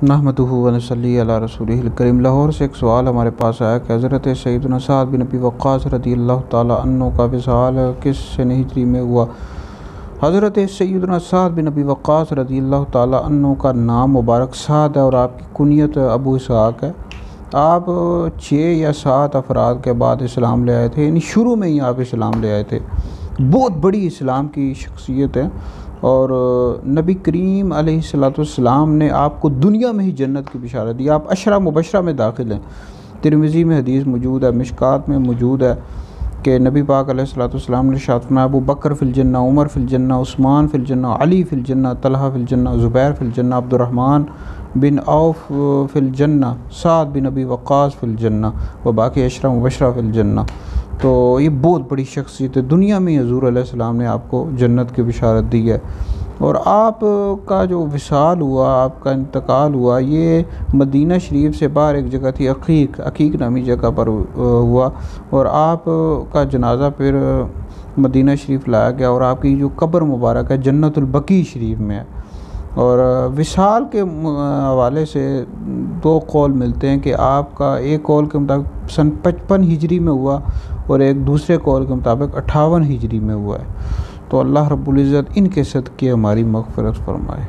नहमदुहु व नसल्ली अला रसूलिहिल करीम। लाहौर से एक सवाल हमारे पास आया कि हज़रत सैयदना साद बिन अबी वक़्क़ास रज़ियल्लाहु ताला अन्हु का विसाल किस सन हिजरी में हुआ। हज़रत सैयदना साद बिन अबी वक़्क़ास रज़ियल्लाहु ताला अन्हु का नाम मुबारक साद है और आपकी कुनियत अबू इसहाक़ है। आप 6 या 7 अफराद के बाद इस्लाम ले आए थे, यानी शुरू में ही आप इस्लाम ले आए थे। बहुत बड़ी इस्लाम की शख्सियत है और नबी करीम अलैहिस्सलाम ने आपको दुनिया में ही जन्नत की बिशारत दी। आप अशरा मुबशरा में दाखिल हैं। तिरमिज़ी में हदीस मौजूद है, मिशकात में मौजूद है कि नबी पाक अलैहिस्सलाम ने इरशाद फरमाया, अबू बकर फ़िल जन्नह, उमर फ़िल जन्नह, उस्मान फ़िल जन्नह, अली फ़िल जन्नह, तलहा फ़िल जन्नह, ज़ुबैर फ़िल जन्नह, अब्दुर्रहमान बिन औफ़ फ़िल जन्नह, साद बिन अबी वक़्क़ास फ़िल जन्नह व बाकी अशरा मुबशरा फ़िल जन्नह। तो ये बहुत बड़ी शख्सियत है। दुनिया में हुज़ूर अलैहिस्सलाम ने आपको जन्नत की बिशारत दी है और आपका जो विसाल हुआ, आपका इंतकाल हुआ, ये मदीना शरीफ से बाहर एक जगह थी, अकीक नामी जगह पर हुआ और आपका जनाजा फिर मदीना शरीफ लाया गया और आपकी जो कब्र मुबारक है जन्नतुल बकी शरीफ में है। और विसाल के हवाले से 2 कौल मिलते हैं कि आपका एक कौल के मुताबिक सन 55 हिजरी में हुआ और एक दूसरे कौल के मुताबिक 58 हिजरी में हुआ है। तो अल्लाह रब्बुल इज़्ज़त इनके सदक़े हमारी मग़फ़िरत फ़रमाए।